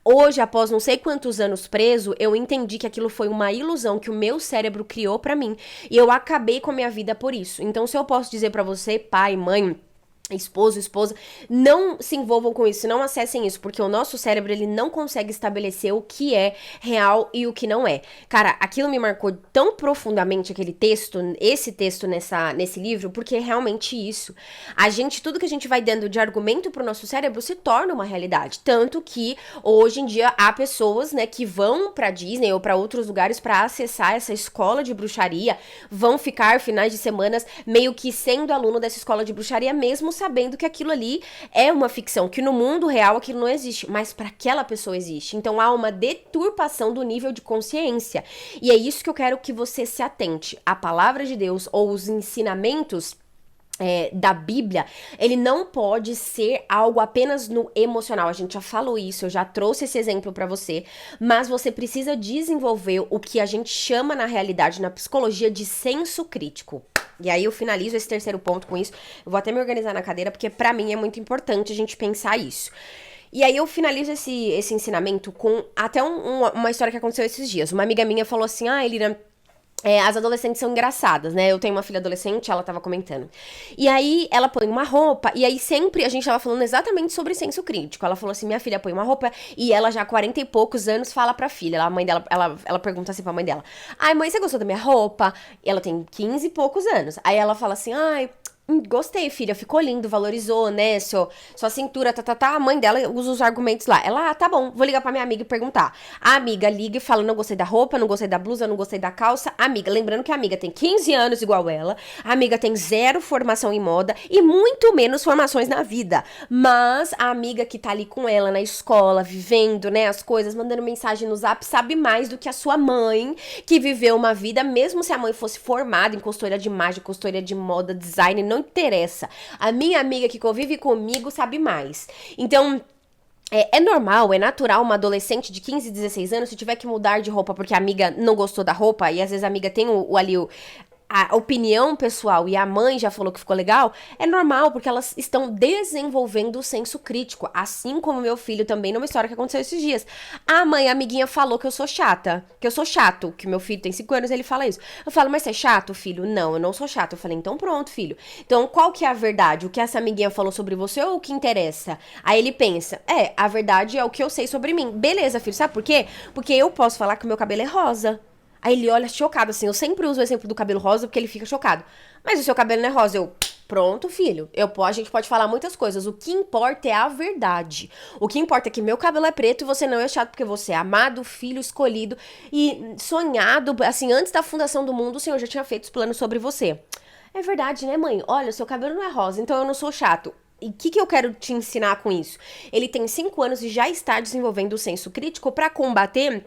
Hoje, após não sei quantos anos preso, eu entendi que aquilo foi uma ilusão que o meu cérebro criou pra mim. E eu acabei com a minha vida por isso. Então, se eu posso dizer pra você, pai, mãe, esposo, esposa, não se envolvam com isso, não acessem isso, porque o nosso cérebro, ele não consegue estabelecer o que é real e o que não é. Cara, aquilo me marcou tão profundamente, aquele texto, esse texto nesse livro, porque é realmente isso. Tudo que a gente vai dando de argumento pro nosso cérebro se torna uma realidade. Tanto que, hoje em dia, há pessoas, né, que vão pra Disney ou pra outros lugares pra acessar essa escola de bruxaria, vão ficar finais de semanas meio que sendo aluno dessa escola de bruxaria, mesmo sabendo que aquilo ali é uma ficção, que no mundo real aquilo não existe, mas para aquela pessoa existe. Então há uma deturpação do nível de consciência. E é isso que eu quero que você se atente. A palavra de Deus ou os ensinamentos da Bíblia, ele não pode ser algo apenas no emocional. A gente já falou isso, eu já trouxe esse exemplo pra você, mas você precisa desenvolver o que a gente chama na realidade, na psicologia, de senso crítico. E aí eu finalizo esse terceiro ponto com isso. Eu vou até me organizar na cadeira, porque pra mim é muito importante a gente pensar isso. E aí eu finalizo esse ensinamento com até uma história que aconteceu esses dias. Uma amiga minha falou assim, Elira, as adolescentes são engraçadas, né? Eu tenho uma filha adolescente, ela tava comentando. E aí, ela põe uma roupa, e aí sempre a gente tava falando exatamente sobre senso crítico. Ela falou assim, minha filha põe uma roupa, e ela já há 40 e poucos anos fala pra filha. A mãe dela, ela pergunta assim pra mãe dela, ai, mãe, você gostou da minha roupa? E ela tem 15 e poucos anos. Aí ela fala assim, ai, gostei, filha, ficou lindo, valorizou, né, sua cintura, A mãe dela usa os argumentos lá. Ela, tá bom, vou ligar pra minha amiga e perguntar. A amiga liga e fala, não gostei da roupa, não gostei da blusa, não gostei da calça. Amiga, lembrando que a amiga tem 15 anos igual ela, a amiga tem zero formação em moda e muito menos formações na vida. Mas a amiga que tá ali com ela na escola, vivendo, né, as coisas, mandando mensagem no Zap, sabe mais do que a sua mãe, que viveu uma vida, mesmo se a mãe fosse formada em consultoria de imagem, consultoria de moda, design, não interessa. A minha amiga que convive comigo sabe mais. Então, é normal, é natural uma adolescente de 15, 16 anos, se tiver que mudar de roupa porque a amiga não gostou da roupa, e às vezes a amiga tem a opinião pessoal e a mãe já falou que ficou legal, é normal, porque elas estão desenvolvendo o senso crítico, assim como meu filho também, numa história que aconteceu esses dias. A mãe, a amiguinha, falou que eu sou chata, que eu sou chato, que meu filho tem 5 anos, ele fala isso. Eu falo, mas você é chato, filho? Não, eu não sou chato. Eu falei, então pronto, filho. Então, qual que é a verdade? O que essa amiguinha falou sobre você ou o que interessa? Aí ele pensa, a verdade é o que eu sei sobre mim. Beleza, filho, sabe por quê? Porque eu posso falar que o meu cabelo é rosa. Aí ele olha chocado, assim, eu sempre uso o exemplo do cabelo rosa porque ele fica chocado. Mas o seu cabelo não é rosa, pronto, filho, a gente pode falar muitas coisas, o que importa é a verdade. O que importa é que meu cabelo é preto e você não é chato porque você é amado, filho, escolhido e sonhado, assim, antes da fundação do mundo, o Senhor já tinha feito os planos sobre você. É verdade, né, mãe? Olha, o seu cabelo não é rosa, então eu não sou chato. E o que eu quero te ensinar com isso? Ele tem 5 anos e já está desenvolvendo o senso crítico para combater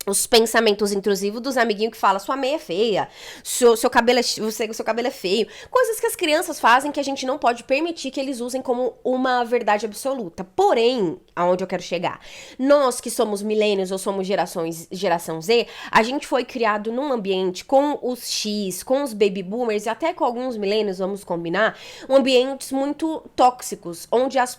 os pensamentos intrusivos dos amiguinhos que falam, sua meia é feia, seu cabelo seu cabelo é feio. Coisas que as crianças fazem que a gente não pode permitir que eles usem como uma verdade absoluta. Porém, aonde eu quero chegar? Nós que somos milênios ou somos geração Z, a gente foi criado num ambiente com os X, com os baby boomers e até com alguns milênios, vamos combinar, ambientes muito tóxicos, onde as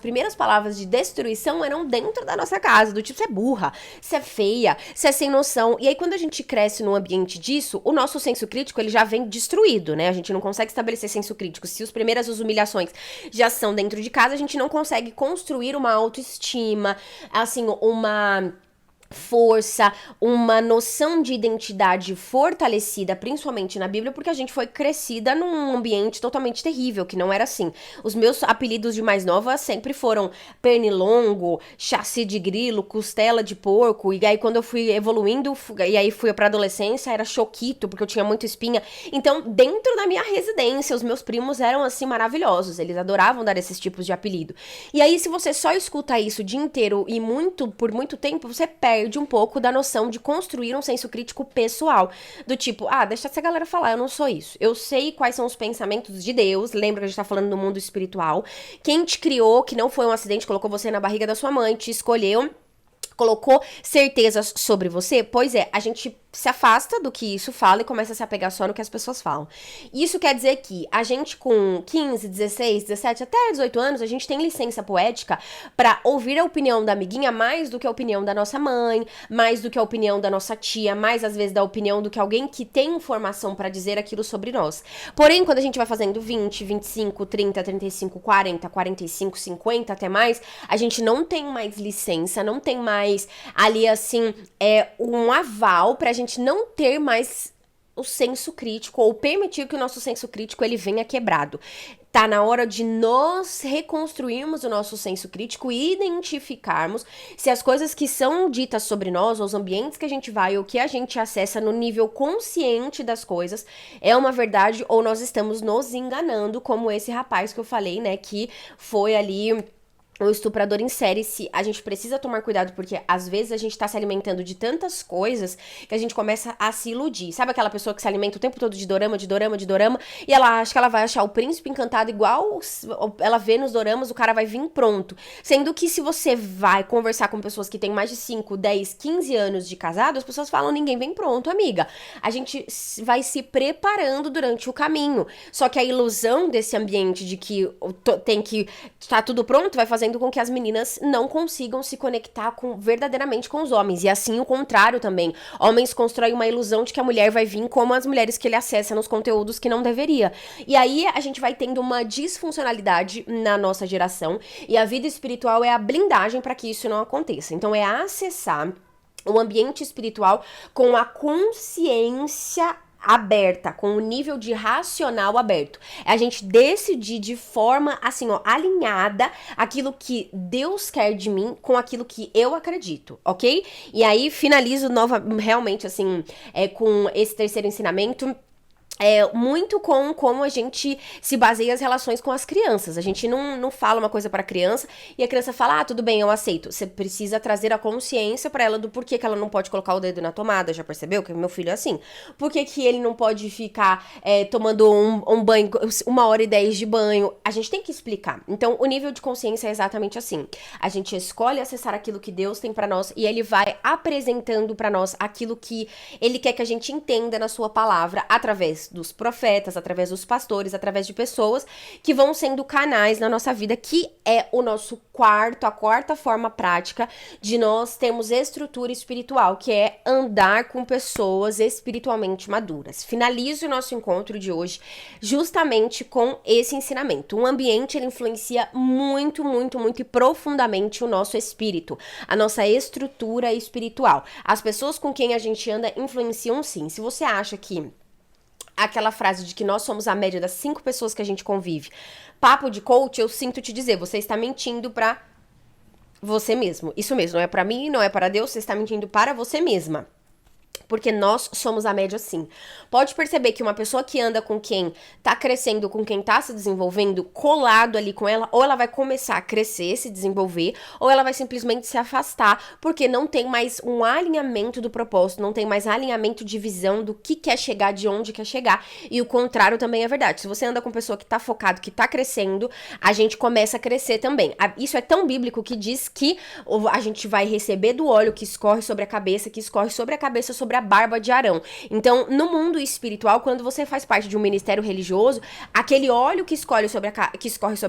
primeiras palavras de destruição eram dentro da nossa casa, do tipo, você é burra, você é feia, sabedoria, se é sem noção. E aí, quando a gente cresce num ambiente disso, o nosso senso crítico, ele já vem destruído, né? A gente não consegue estabelecer senso crítico. Se as primeiras humilhações já são dentro de casa, a gente não consegue construir uma autoestima, assim, uma força, uma noção de identidade fortalecida, principalmente na Bíblia, porque a gente foi crescida num ambiente totalmente terrível, que não era assim. Os meus apelidos de mais nova sempre foram pernilongo, chassi de grilo, costela de porco, e aí quando eu fui evoluindo, e aí fui pra adolescência, era choquito, porque eu tinha muita espinha. Então, dentro da minha residência, os meus primos eram, assim, maravilhosos, eles adoravam dar esses tipos de apelido. E aí, se você só escuta isso o dia inteiro e por muito tempo, você perde um pouco da noção de construir um senso crítico pessoal. Do tipo, deixa essa galera falar, eu não sou isso. Eu sei quais são os pensamentos de Deus. Lembra que a gente tá falando do mundo espiritual. Quem te criou, que não foi um acidente, colocou você na barriga da sua mãe, te escolheu, colocou certezas sobre você? Pois é, a gente se afasta do que isso fala e começa a se apegar só no que as pessoas falam. Isso quer dizer que a gente com 15, 16, 17, até 18 anos, a gente tem licença poética pra ouvir a opinião da amiguinha mais do que a opinião da nossa mãe, mais do que a opinião da nossa tia, mais às vezes da opinião do que alguém que tem informação pra dizer aquilo sobre nós. Porém, quando a gente vai fazendo 20, 25, 30, 35, 40, 45, 50, até mais, a gente não tem mais licença, não tem mais ali, assim, um aval pra gente não ter mais o senso crítico, ou permitir que o nosso senso crítico ele venha quebrado. Tá na hora de nós reconstruirmos o nosso senso crítico e identificarmos se as coisas que são ditas sobre nós, ou os ambientes que a gente vai, ou que a gente acessa no nível consciente das coisas, é uma verdade ou nós estamos nos enganando, como esse rapaz que eu falei, né, que foi ali o estuprador em série. Se a gente precisa tomar cuidado, porque às vezes a gente tá se alimentando de tantas coisas que a gente começa a se iludir. Sabe aquela pessoa que se alimenta o tempo todo de dorama, e ela acha que ela vai achar o príncipe encantado igual ela vê nos doramas, o cara vai vir pronto. Sendo que se você vai conversar com pessoas que têm mais de 5, 10, 15 anos de casado, as pessoas falam, ninguém vem pronto, amiga. A gente vai se preparando durante o caminho. Só que a ilusão desse ambiente de que tem que tá tudo pronto vai fazer com que as meninas não consigam se conectar verdadeiramente com os homens. E assim o contrário também. Homens constroem uma ilusão de que a mulher vai vir como as mulheres que ele acessa nos conteúdos que não deveria. E aí a gente vai tendo uma disfuncionalidade na nossa geração. E a vida espiritual é a blindagem para que isso não aconteça. Então é acessar o ambiente espiritual com a consciência aberta, com o nível de racional aberto. É a gente decidir de forma, assim, alinhada aquilo que Deus quer de mim com aquilo que eu acredito, ok? E aí, finalizo realmente, assim, com esse terceiro ensinamento, muito com como a gente se baseia as relações com as crianças. A gente não fala uma coisa pra criança e a criança fala, tudo bem, eu aceito. Você precisa trazer a consciência pra ela do porquê que ela não pode colocar o dedo na tomada. Já percebeu que meu filho é assim? Por que ele não pode ficar tomando um banho, 1h10 de banho? A gente tem que explicar. Então, o nível de consciência é exatamente assim. A gente escolhe acessar aquilo que Deus tem pra nós e ele vai apresentando pra nós aquilo que ele quer que a gente entenda na sua palavra, através dos profetas, através dos pastores, através de pessoas que vão sendo canais na nossa vida, que é a quarta forma prática de nós termos estrutura espiritual, que é andar com pessoas espiritualmente maduras. Finalizo o nosso encontro de hoje justamente com esse ensinamento. O ambiente, ele influencia muito, muito, muito e profundamente o nosso espírito, a nossa estrutura espiritual. As pessoas com quem a gente anda influenciam sim. Se você acha que aquela frase de que nós somos a média das 5 pessoas que a gente convive, papo de coach, eu sinto te dizer, você está mentindo pra você mesmo. Isso mesmo, não é pra mim, não é para Deus, você está mentindo para você mesma. Porque nós somos a média sim. Pode perceber que uma pessoa que anda com quem tá crescendo, com quem tá se desenvolvendo, colado ali com ela, ou ela vai começar a crescer, se desenvolver, ou ela vai simplesmente se afastar, porque não tem mais um alinhamento do propósito, não tem mais alinhamento de visão do que quer chegar, de onde quer chegar. E o contrário também é verdade. Se você anda com pessoa que tá focado, que tá crescendo, a gente começa a crescer também. Isso é tão bíblico que diz que a gente vai receber do óleo que escorre sobre a cabeça, sobre sobre a barba de Arão. Então, no mundo espiritual, quando você faz parte de um ministério religioso, aquele óleo que escorre sobre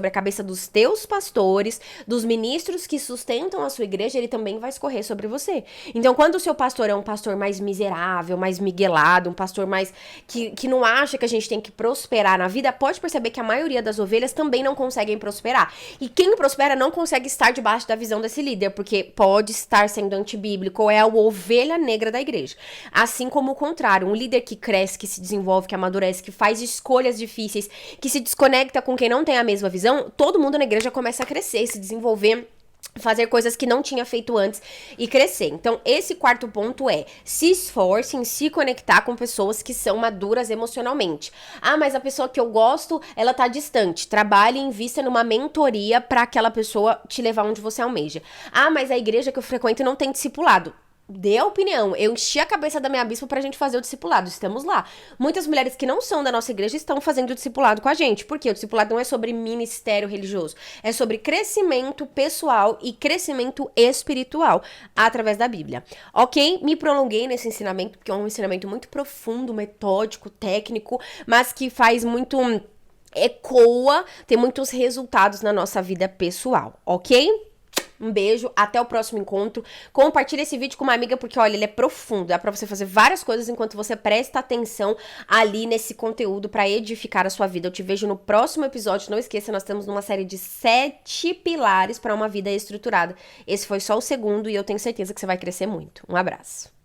a cabeça dos teus pastores, dos ministros que sustentam a sua igreja, ele também vai escorrer sobre você. Então, quando o seu pastor é um pastor mais miserável, mais miguelado, um pastor mais que não acha que a gente tem que prosperar na vida, pode perceber que a maioria das ovelhas também não conseguem prosperar. E quem prospera não consegue estar debaixo da visão desse líder, porque pode estar sendo antibíblico, ou é a ovelha negra da igreja. Assim como o contrário, um líder que cresce, que se desenvolve, que amadurece, que faz escolhas difíceis, que se desconecta com quem não tem a mesma visão, todo mundo na igreja começa a crescer, se desenvolver, fazer coisas que não tinha feito antes e crescer. Então, esse quarto ponto é: se esforce em se conectar com pessoas que são maduras emocionalmente. Ah, mas a pessoa que eu gosto, ela tá distante. Trabalhe e invista numa mentoria pra aquela pessoa te levar onde você almeja. Ah, mas a igreja que eu frequento não tem discipulado. Dê a opinião. Eu enchi a cabeça da minha bispa pra gente fazer o discipulado. Estamos lá. Muitas mulheres que não são da nossa igreja estão fazendo o discipulado com a gente. Porque o discipulado não é sobre ministério religioso. É sobre crescimento pessoal e crescimento espiritual através da Bíblia. Ok? Me prolonguei nesse ensinamento, porque é um ensinamento muito profundo, metódico, técnico, mas que faz muito ecoa, tem muitos resultados na nossa vida pessoal. Ok? Um beijo, até o próximo encontro. Compartilha esse vídeo com uma amiga, porque, olha, ele é profundo. Dá pra você fazer várias coisas enquanto você presta atenção ali nesse conteúdo pra edificar a sua vida. Eu te vejo no próximo episódio. Não esqueça, nós estamos numa série de 7 pilares pra uma vida estruturada. Esse foi só o segundo e eu tenho certeza que você vai crescer muito. Um abraço.